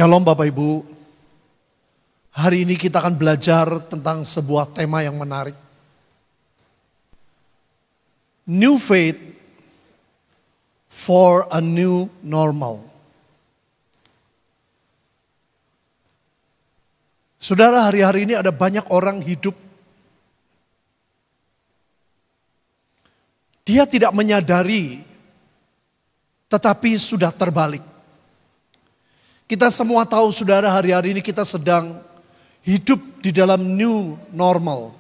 Shalom Bapak Ibu. Hari ini kita akan belajar tentang sebuah tema yang menarik. New faith for a new normal. Saudara, hari-hari ini ada banyak orang hidup. Dia tidak menyadari, tetapi sudah terbalik. Kita semua tahu saudara, hari-hari ini kita sedang hidup di dalam new normal.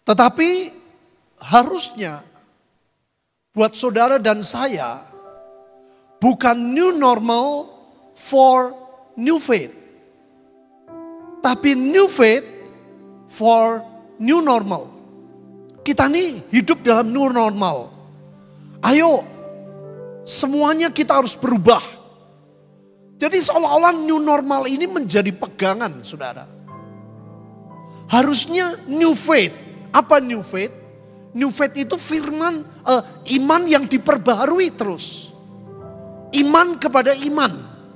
Tetapi harusnya buat saudara dan saya bukan new normal for new faith. Tapi new faith for new normal. Kita nih hidup dalam new normal. Ayo, semuanya kita harus berubah. Jadi seolah-olah new normal ini menjadi pegangan saudara. Harusnya new faith. Apa new faith? New faith itu firman, iman yang diperbaharui terus. Iman kepada iman.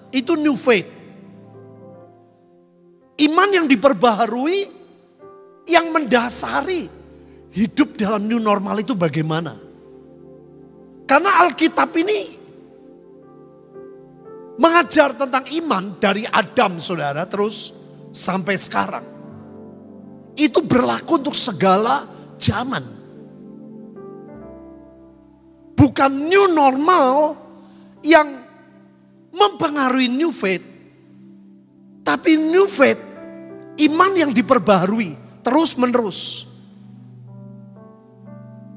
Itu new faith. Iman yang diperbaharui, yang mendasari hidup dalam new normal itu bagaimana? Karena Alkitab ini mengajar tentang iman dari Adam saudara terus sampai sekarang. Itu berlaku untuk segala zaman. Bukan new normal yang mempengaruhi new faith. Tapi new faith, iman yang diperbaharui terus menerus.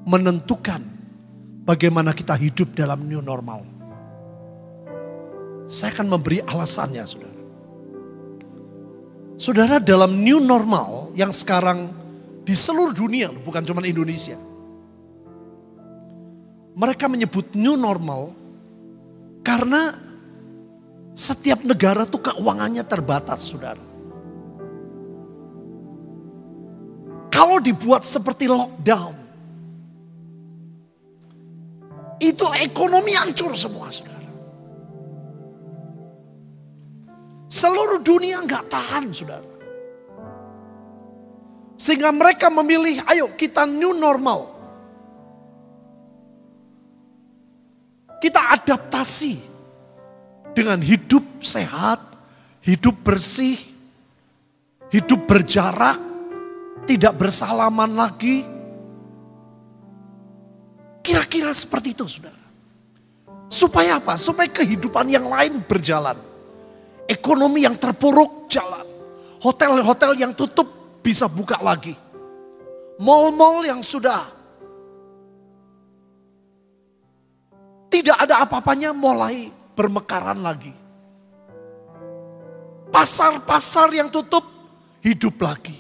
Menentukan bagaimana kita hidup dalam new normal. Saya akan memberi alasannya saudara. Saudara, dalam new normal yang sekarang di seluruh dunia, bukan cuma Indonesia. Mereka menyebut new normal karena setiap negara tuh keuangannya terbatas saudara. Kalau dibuat seperti lockdown, itu ekonomi hancur semua saudara. Seluruh dunia nggak tahan saudara. Sehingga mereka memilih, ayo kita new normal. Kita adaptasi dengan hidup sehat, hidup bersih, hidup berjarak, tidak bersalaman lagi. Kira-kira seperti itu saudara. Supaya apa? Supaya kehidupan yang lain berjalan. Ekonomi yang terpuruk jalan. Hotel-hotel yang tutup bisa buka lagi. Mal-mal yang sudah tidak ada apa-apanya mulai bermekaran lagi. Pasar-pasar yang tutup hidup lagi.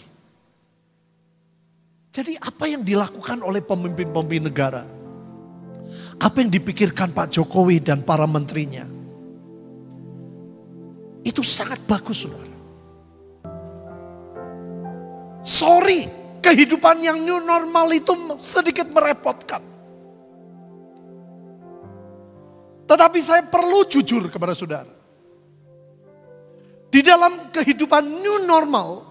Jadi apa yang dilakukan oleh pemimpin-pemimpin negara? Apa yang dipikirkan Pak Jokowi dan para menterinya? Itu sangat bagus saudara. Sorry, kehidupan yang new normal itu sedikit merepotkan. Tetapi saya perlu jujur kepada saudara. Di dalam kehidupan new normal,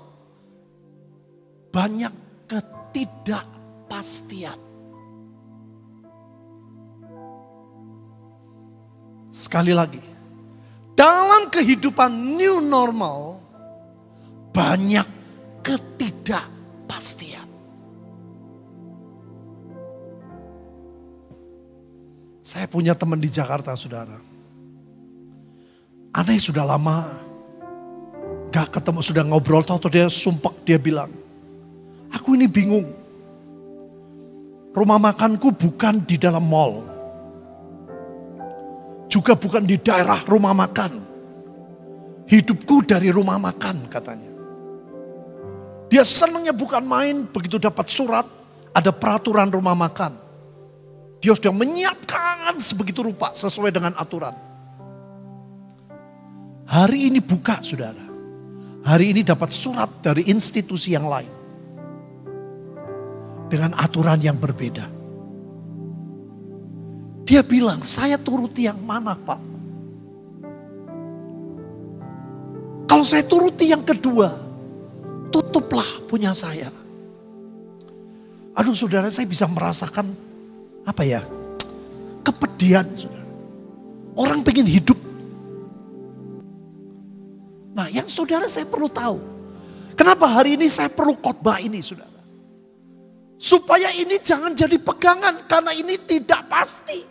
banyak ketidakpastian. Sekali lagi. Dalam kehidupan new normal, banyak ketidakpastian. Saya punya teman di Jakarta saudara. Aneh sudah lama gak ketemu, sudah ngobrol, tahu dia sumpah, dia bilang, aku ini bingung. Rumah makanku bukan di dalam mall. Juga bukan di daerah rumah makan. Hidupku dari rumah makan katanya. Dia senangnya bukan main, begitu dapat surat, ada peraturan rumah makan. Dia sudah menyiapkan sebegitu rupa sesuai dengan aturan. Hari ini buka saudara. Hari ini dapat surat dari institusi yang lain. Dengan aturan yang berbeda. Dia bilang, saya turuti yang mana Pak? Kalau saya turuti yang kedua, tutuplah punya saya. Aduh saudara, saya bisa merasakan kepedihan saudara. Orang pengen hidup. Nah yang saudara saya perlu tahu. Kenapa hari ini saya perlu khotbah ini saudara. Supaya ini jangan jadi pegangan karena ini tidak pasti.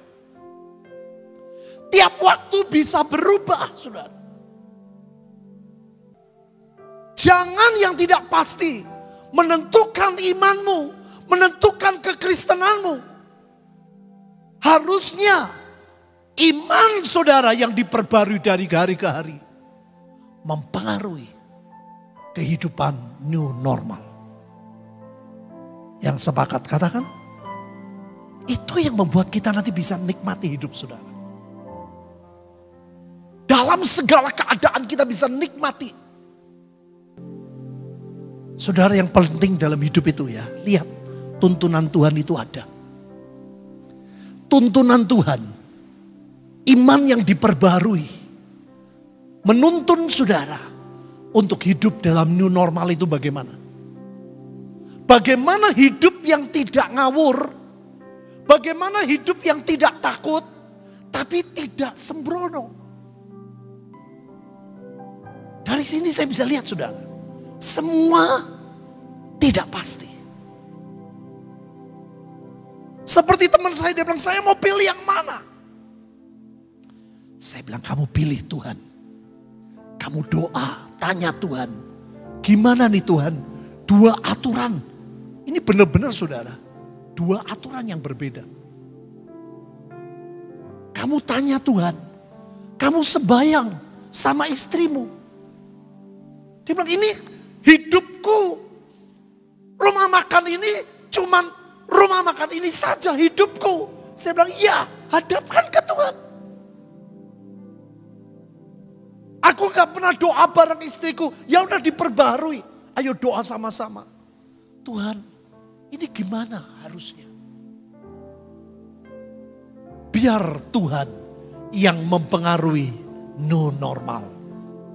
Tiap waktu bisa berubah saudara. Jangan yang tidak pasti menentukan imanmu, menentukan kekristenanmu. Harusnya iman saudara yang diperbarui dari hari ke hari mempengaruhi kehidupan new normal. Yang sepakat katakan, itu yang membuat kita nanti bisa nikmati hidup saudara. Dalam segala keadaan kita bisa nikmati. Saudara yang penting dalam hidup itu ya, lihat tuntunan Tuhan itu ada. Tuntunan Tuhan, iman yang diperbarui, menuntun saudara untuk hidup dalam new normal itu bagaimana? Bagaimana hidup yang tidak ngawur, bagaimana hidup yang tidak takut, tapi tidak sembrono. Dari sini saya bisa lihat saudara, semua tidak pasti. Seperti teman saya, dia bilang, saya mau pilih yang mana? Saya bilang, kamu pilih Tuhan. Kamu doa, tanya Tuhan. Gimana nih Tuhan? Dua aturan. Ini benar-benar saudara, dua aturan yang berbeda. Kamu tanya Tuhan, kamu sebayang sama istrimu. Dia bilang, ini hidupku, rumah makan ini cuman rumah makan ini saja hidupku. Saya bilang, ya, hadapkan ke Tuhan. Aku gak pernah doa bareng istriku, ya udah diperbarui. Ayo doa sama-sama. Tuhan, ini gimana harusnya? Biar Tuhan yang mempengaruhi new normal.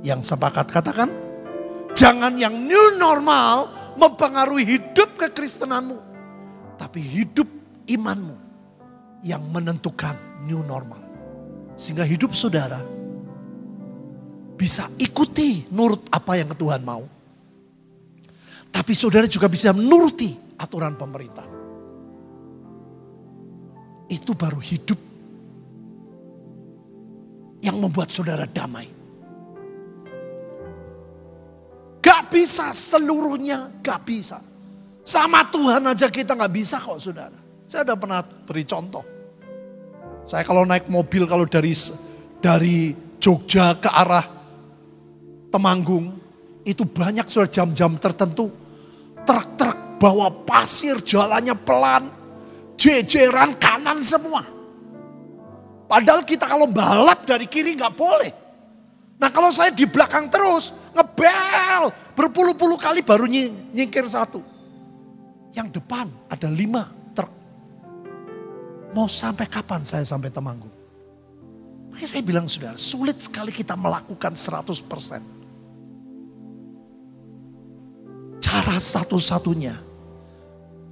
Yang sepakat katakan, jangan yang new normal mempengaruhi hidup kekristenanmu. Tapi hidup imanmu yang menentukan new normal. Sehingga hidup saudara bisa ikuti nurut apa yang Tuhan mau. Tapi saudara juga bisa menuruti aturan pemerintah. Itu baru hidup yang membuat saudara damai. Gak bisa seluruhnya, gak bisa. Sama Tuhan aja kita gak bisa kok saudara. Saya udah pernah beri contoh. Saya kalau naik mobil, kalau dari Jogja ke arah Temanggung, itu banyak saudara jam-jam tertentu. Truk-truk bawa pasir, jalannya pelan, jejeran kanan semua. Padahal kita kalau balap dari kiri gak boleh. Nah kalau saya di belakang terus, ngebel berpuluh-puluh kali baru nyingkir satu. Yang depan ada 5 truk. Mau sampai kapan saya sampai Temanggung? Makanya saya bilang saudara, sulit sekali kita melakukan 100%. Cara satu-satunya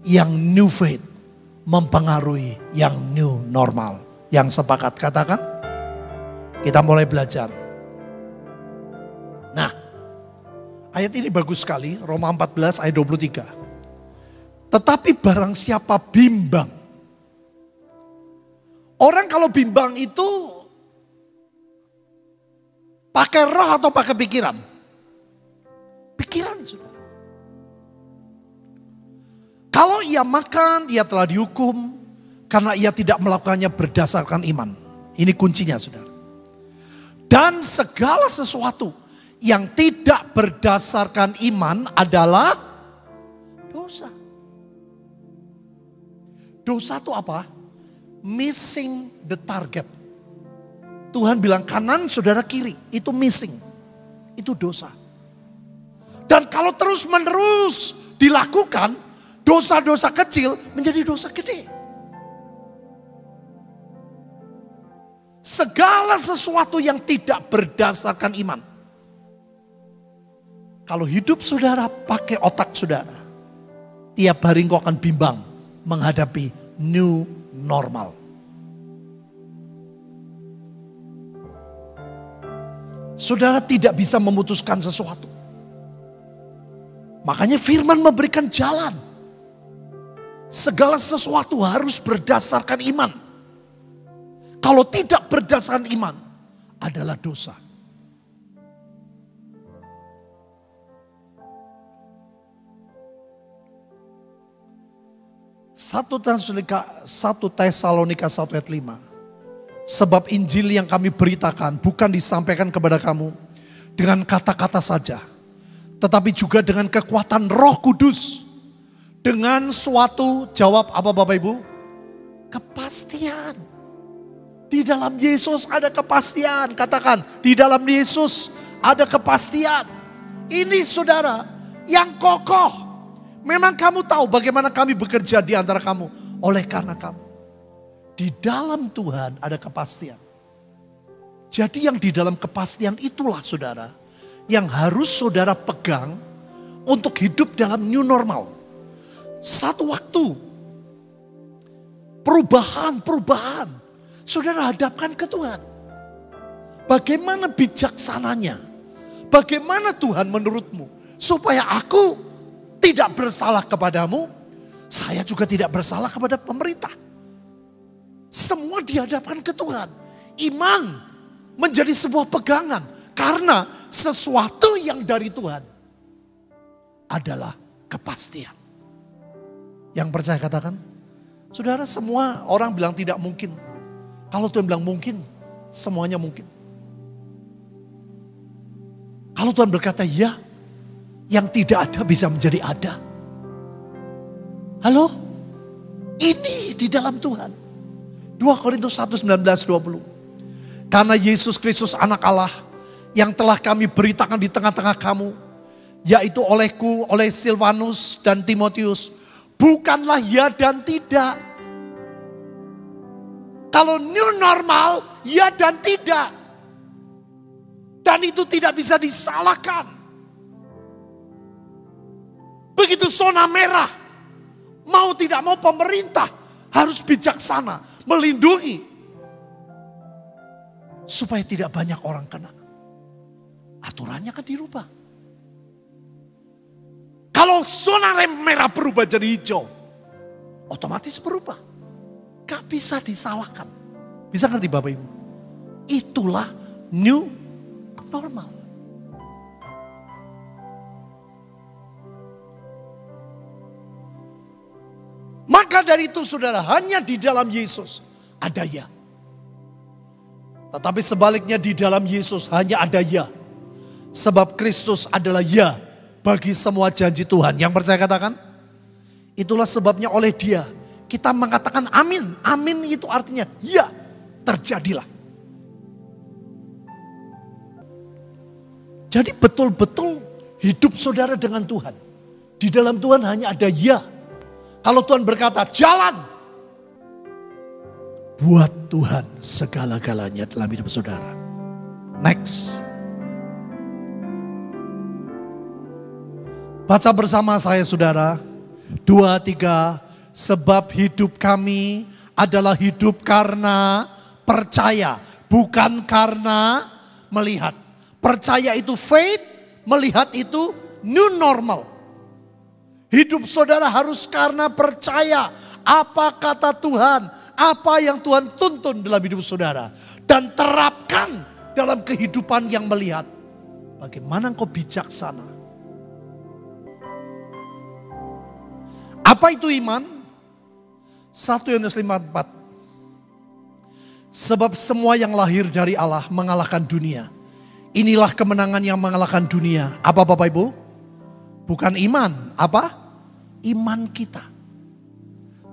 yang new faith mempengaruhi yang new normal. Yang sepakat katakan, kita mulai belajar. Nah, ayat ini bagus sekali, Roma 14 ayat 23. Tetapi barang siapa bimbang. Orang kalau bimbang itu pakai roh atau pakai pikiran? Pikiran sudah. Kalau ia makan, ia telah dihukum karena ia tidak melakukannya berdasarkan iman. Ini kuncinya saudara. Dan segala sesuatu yang tidak berdasarkan iman adalah dosa. Dosa itu apa? Missing the target. Tuhan bilang kanan, saudara kiri. Itu missing. Itu dosa. Dan kalau terus menerus dilakukan, dosa-dosa kecil menjadi dosa gede. segala sesuatu yang tidak berdasarkan iman. Kalau hidup saudara pakai otak saudara, tiap hari engkau akan bimbang menghadapi new normal. Saudara tidak bisa memutuskan sesuatu. Makanya firman memberikan jalan. Segala sesuatu harus berdasarkan iman. Kalau tidak berdasarkan iman, adalah dosa. Satu Tesalonika 1 ayat 5. Sebab Injil yang kami beritakan bukan disampaikan kepada kamu dengan kata-kata saja, tetapi juga dengan kekuatan Roh Kudus. Dengan suatu, jawab apa Bapak Ibu? Kepastian. Di dalam Yesus ada kepastian. Katakan, di dalam Yesus ada kepastian. Ini saudara yang kokoh. Memang kamu tahu bagaimana kami bekerja di antara kamu. Oleh karena kamu. Di dalam Tuhan ada kepastian. Jadi yang di dalam kepastian itulah saudara. Yang harus saudara pegang untuk hidup dalam new normal. Satu waktu. Perubahan. Saudara hadapkan ke Tuhan. Bagaimana bijaksananya. Bagaimana Tuhan menurutmu. Supaya aku tidak bersalah kepadamu. Saya juga tidak bersalah kepada pemerintah. Semua dihadapkan ke Tuhan. Iman menjadi sebuah pegangan. Karena sesuatu yang dari Tuhan adalah kepastian. Yang percaya katakan, saudara semua orang bilang tidak mungkin. Kalau Tuhan bilang mungkin, semuanya mungkin. Kalau Tuhan berkata ya, yang tidak ada bisa menjadi ada. Halo? Ini di dalam Tuhan. 2 Korintus 1, 19, 20. Karena Yesus Kristus anak Allah yang telah kami beritakan di tengah-tengah kamu, yaitu olehku, oleh Silvanus dan Timotius, bukanlah ya dan tidak. Kalau new normal, ya dan tidak. Dan itu tidak bisa disalahkan. Begitu zona merah, mau tidak mau pemerintah harus bijaksana, melindungi. Supaya tidak banyak orang kena. Aturannya kan dirubah. Kalau zona merah berubah jadi hijau, otomatis berubah. Gak bisa disalahkan. Bisa ngerti Bapak Ibu? Itulah new normal. Maka dari itu saudara, hanya di dalam Yesus ada ya. Tetapi sebaliknya di dalam Yesus hanya ada ya. Sebab Kristus adalah ya bagi semua janji Tuhan. Yang percaya katakan. Itulah sebabnya oleh dia kita mengatakan amin. Amin itu artinya ya, terjadilah. Jadi betul-betul hidup saudara dengan Tuhan. Di dalam Tuhan hanya ada ya. Kalau Tuhan berkata jalan. Buat Tuhan segala-galanya dalam hidup saudara. Next. Baca bersama saya saudara. 2, 3. Sebab hidup kami adalah hidup karena percaya. Bukan karena melihat. Percaya itu faith. Melihat itu new normal. Hidup saudara harus karena percaya. Apa kata Tuhan. Apa yang Tuhan tuntun dalam hidup saudara. Dan terapkan dalam kehidupan yang melihat. Bagaimana engkau bijaksana. Apa itu iman? 1 Yohanes 5:4. Sebab semua yang lahir dari Allah mengalahkan dunia. Inilah kemenangan yang mengalahkan dunia. Apa Bapak Ibu? Bukan iman. Apa? Iman kita.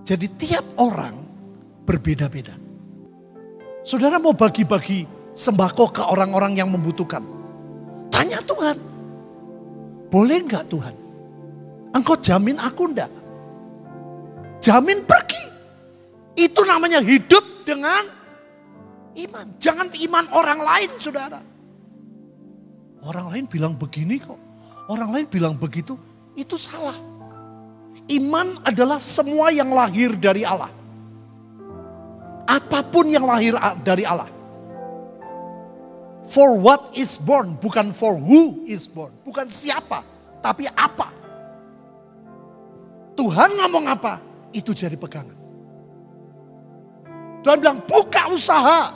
Jadi tiap orang berbeda-beda. Saudara mau bagi-bagi sembako ke orang-orang yang membutuhkan. Tanya Tuhan. Boleh enggak Tuhan? Engkau jamin aku enggak? Jamin pergi. Itu namanya hidup dengan Iman. Jangan iman orang lain, saudara. Orang lain bilang begini kok. Orang lain bilang begitu. Itu salah. Iman adalah semua yang lahir dari Allah. Apapun yang lahir dari Allah. For what is born, bukan for who is born. Bukan siapa, tapi apa. Tuhan ngomong apa, itu jadi pegangan. Tuhan bilang buka usaha,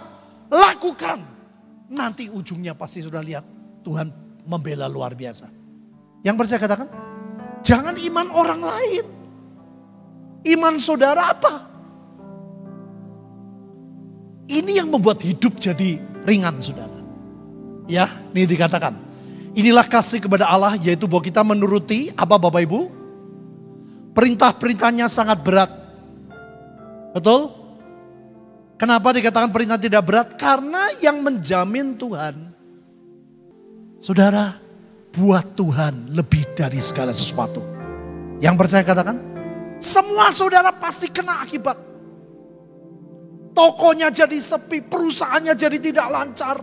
lakukan. Nanti ujungnya pasti sudah lihat Tuhan membela luar biasa. Yang percaya katakan, jangan iman orang lain. Iman saudara apa? Ini yang membuat hidup jadi ringan, saudara. Ya, ini dikatakan. Inilah kasih kepada Allah, yaitu bahwa kita menuruti apa Bapak Ibu? Perintah-perintahnya sangat berat. Betul? Kenapa dikatakan perintah tidak berat? Karena yang menjamin Tuhan. Saudara, buat Tuhan lebih dari segala sesuatu. Yang percaya katakan, semua saudara pasti kena akibat. Tokonya jadi sepi, perusahaannya jadi tidak lancar.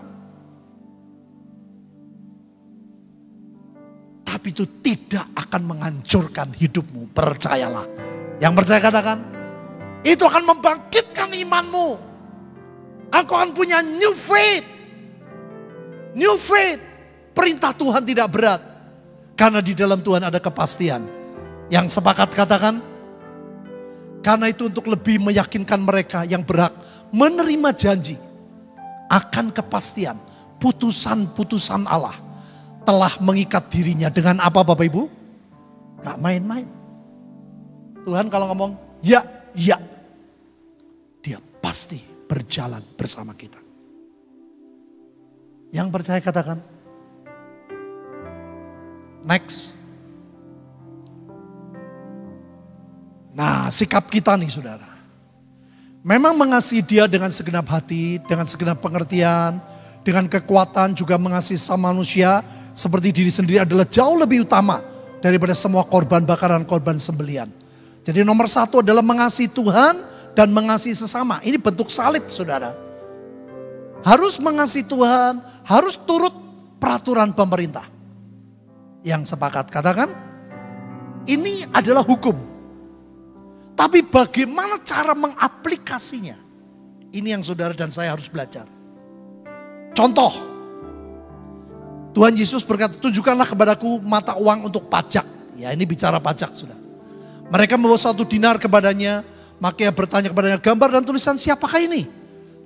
Tapi itu tidak akan menghancurkan hidupmu, percayalah. Yang percaya katakan, itu akan membangkitkan imanmu. Engkau akan punya new faith. New faith. Perintah Tuhan tidak berat. Karena di dalam Tuhan ada kepastian. Yang sepakat katakan, karena itu untuk lebih meyakinkan mereka yang berhak menerima janji akan kepastian putusan-putusan Allah telah mengikat dirinya dengan apa Bapak Ibu? Gak main-main. Tuhan kalau ngomong ya, ya. Dia pasti berjalan bersama kita. Yang percaya katakan. Next. Nah, sikap kita nih saudara. Memang mengasihi dia dengan segenap hati, dengan segenap pengertian, dengan kekuatan juga mengasihi sama manusia seperti diri sendiri adalah jauh lebih utama daripada semua korban bakaran, korban sembelian. Jadi nomor satu adalah mengasihi Tuhan dan mengasihi sesama. Ini bentuk salib saudara. Harus mengasihi Tuhan, harus turut peraturan pemerintah. Yang sepakat katakan, ini adalah hukum. Tapi bagaimana cara mengaplikasinya? Ini yang saudara dan saya harus belajar. Contoh, Tuhan Yesus berkata, tunjukkanlah kepadaku mata uang untuk pajak. Ya ini bicara pajak sudah. Mereka membawa 1 dinar kepadanya, maka ia bertanya kepadanya, gambar dan tulisan siapakah ini?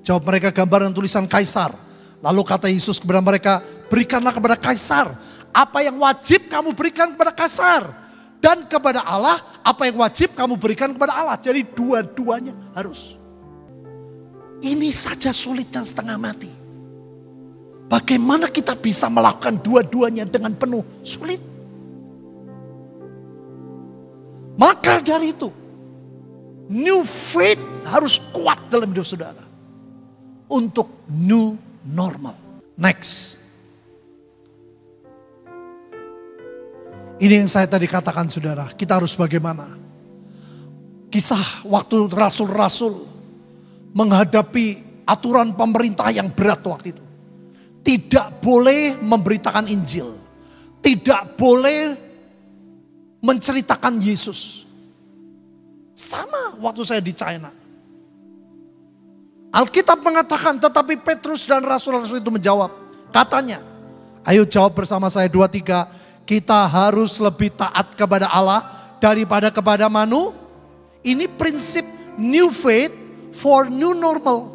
Jawab mereka, gambar dan tulisan Kaisar. Lalu kata Yesus kepada mereka, berikanlah kepada Kaisar apa yang wajib kamu berikan kepada Kaisar. Dan kepada Allah, apa yang wajib kamu berikan kepada Allah. Jadi dua-duanya harus. Ini saja sulit dan setengah mati. Bagaimana kita bisa melakukan dua-duanya dengan penuh? Sulit. Maka dari itu, new faith harus kuat dalam hidup saudara. Untuk new normal. Next. Ini yang saya tadi katakan saudara, kita harus bagaimana? Kisah waktu rasul-rasul menghadapi aturan pemerintah yang berat waktu itu. Tidak boleh memberitakan Injil. Tidak boleh menceritakan Yesus. Sama waktu saya di China. Alkitab mengatakan tetapi Petrus dan rasul-rasul itu menjawab. Katanya, ayo jawab bersama saya 2-3. Kita harus lebih taat kepada Allah daripada kepada manusia. Ini prinsip new faith for new normal.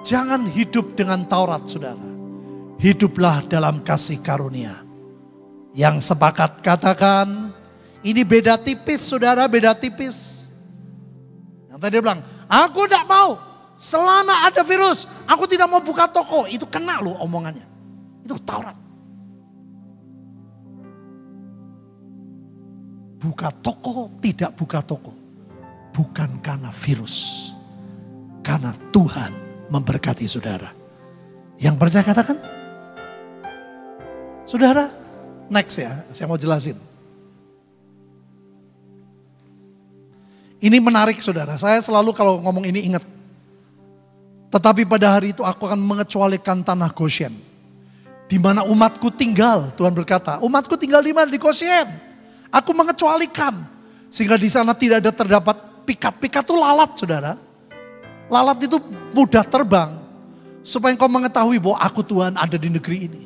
Jangan hidup dengan Taurat saudara. Hiduplah dalam kasih karunia. Yang sepakat katakan, ini beda tipis saudara, beda tipis. Yang tadi dia bilang, aku tidak mau. Selama ada virus, aku tidak mau buka toko. Itu kena loh omongannya. Itu Taurat. Buka toko, tidak buka toko. Bukan karena virus. Karena Tuhan memberkati saudara. Yang percaya katakan. Saudara, next ya, saya mau jelasin. Ini menarik saudara, saya selalu kalau ngomong ini ingat. Tetapi pada hari itu aku akan mengecualikan tanah Goshen, di mana umatku tinggal. Tuhan berkata, umatku tinggal di mana? Di Goshen. Aku mengecualikan. Sehingga di sana tidak ada terdapat pikat. Pikat itu lalat, saudara. Lalat itu mudah terbang. Supaya engkau mengetahui bahwa aku Tuhan ada di negeri ini.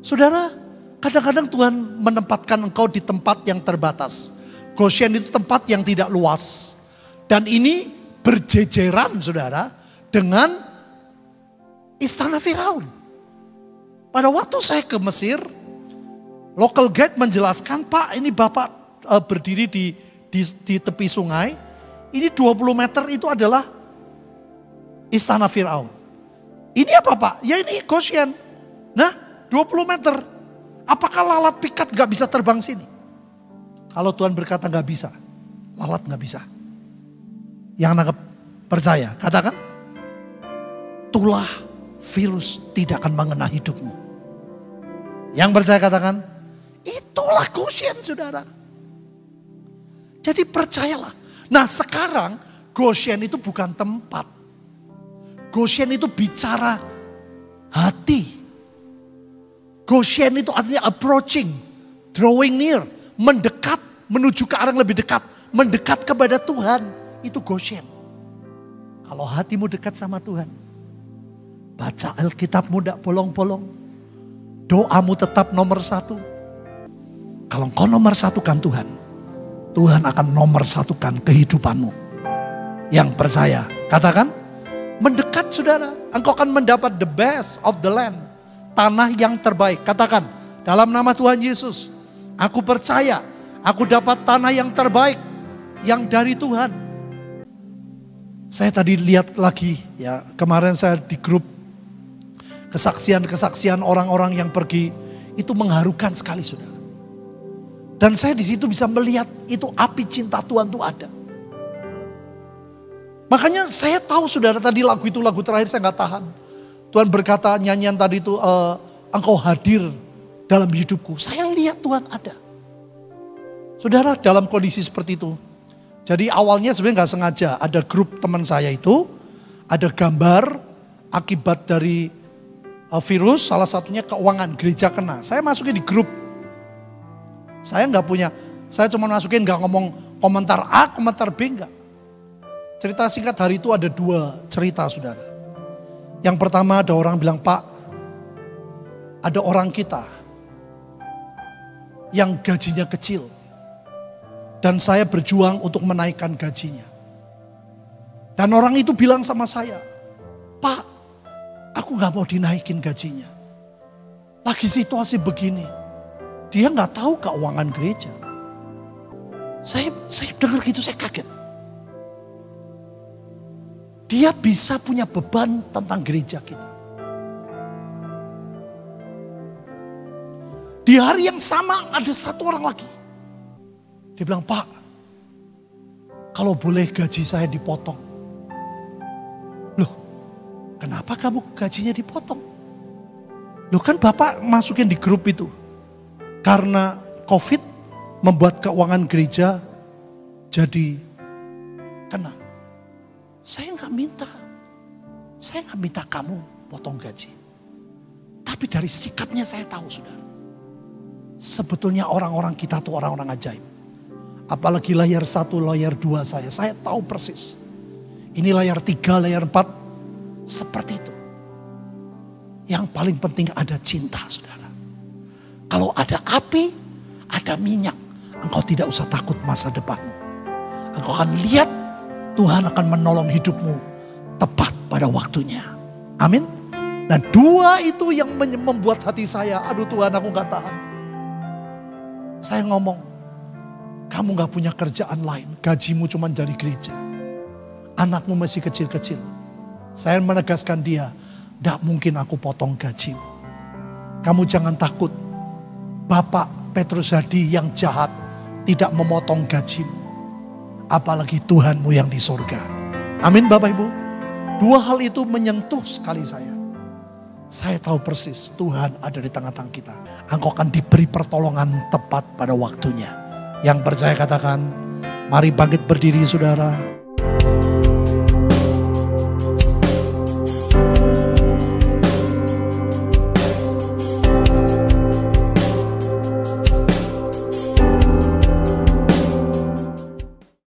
Saudara, kadang-kadang Tuhan menempatkan engkau di tempat yang terbatas. Goshen itu tempat yang tidak luas. Dan ini berjejeran, saudara, dengan istana Firaun. Pada waktu saya ke Mesir, local guide menjelaskan, Pak, ini Bapak berdiri di tepi sungai, ini 20 meter itu adalah istana Firaun. Ini apa, Pak? Ya ini Goshen. Nah, 20 meter. Apakah lalat pikat gak bisa terbang sini? Kalau Tuhan berkata gak bisa, lalat gak bisa. Yang nangkep percaya, katakan, tulah virus tidak akan mengena hidupmu. Yang percaya katakan, itulah Goshen, saudara. Jadi percayalah. Nah sekarang Goshen itu bukan tempat. Goshen itu bicara hati. Goshen itu artinya approaching, drawing near, mendekat, menuju ke arah yang lebih dekat, mendekat kepada Tuhan. Itu Goshen. Kalau hatimu dekat sama Tuhan, baca Alkitabmu tidak bolong-bolong, doamu tetap nomor satu. Kalau engkau nomor satukan Tuhan, Tuhan akan nomor satukan kehidupanmu. Yang percaya, katakan, mendekat saudara, engkau akan mendapat the best of the land. Tanah yang terbaik. Katakan, dalam nama Tuhan Yesus, aku percaya, aku dapat tanah yang terbaik, yang dari Tuhan. Saya tadi lihat lagi, ya kemarin saya di grup kesaksian-kesaksian orang-orang yang pergi, itu mengharukan sekali saudara. Dan saya di situ bisa melihat itu api cinta Tuhan itu ada. Makanya saya tahu saudara tadi lagu itu lagu terakhir saya nggak tahan. Tuhan berkata nyanyian tadi itu engkau hadir dalam hidupku. Saya lihat Tuhan ada. Saudara dalam kondisi seperti itu. Jadi awalnya sebenarnya nggak sengaja ada grup teman saya itu ada gambar akibat dari virus, salah satunya keuangan gereja kena. Saya masukin di grup. Saya nggak punya, saya cuma masukin nggak ngomong komentar A, komentar B nggak. Cerita singkat hari itu ada 2 cerita saudara. Yang pertama ada orang bilang, Pak, ada orang kita yang gajinya kecil. Dan saya berjuang untuk menaikkan gajinya. Dan orang itu bilang sama saya, Pak, aku gak mau dinaikin gajinya. Lagi situasi begini. Dia gak tahu keuangan gereja. Saya dengar gitu saya kaget. Dia bisa punya beban tentang gereja kita. Di hari yang sama ada satu orang lagi. Dia bilang, Pak, kalau boleh gaji saya dipotong. Loh, kenapa kamu gajinya dipotong? Loh kan Bapak masukin di grup itu. Karena COVID membuat keuangan gereja jadi kena. Saya nggak minta. Saya nggak minta kamu potong gaji. Tapi dari sikapnya saya tahu saudara. Sebetulnya orang-orang kita tuh orang-orang ajaib. Apalagi layar 1, layar 2 saya tahu persis. Ini layar 3, layar 4, seperti itu. Yang paling penting ada cinta saudara. Kalau ada api, ada minyak, engkau tidak usah takut masa depanmu. Engkau akan lihat Tuhan akan menolong hidupmu tepat pada waktunya. Amin. Nah 2 itu yang membuat hati saya, aduh Tuhan aku gak tahan. Saya ngomong, kamu gak punya kerjaan lain, gajimu cuma dari gereja. Anakmu masih kecil-kecil. Saya menegaskan dia, gak mungkin aku potong gajimu. Kamu jangan takut, Bapak Petrus Hadi yang jahat tidak memotong gajimu. Apalagi Tuhanmu yang di surga. Amin Bapak Ibu. 2 hal itu menyentuh sekali saya. Saya tahu persis Tuhan ada di tengah-tengah kita. Engkau akan diberi pertolongan tepat pada waktunya. Yang percaya katakan, mari bangkit berdiri saudara.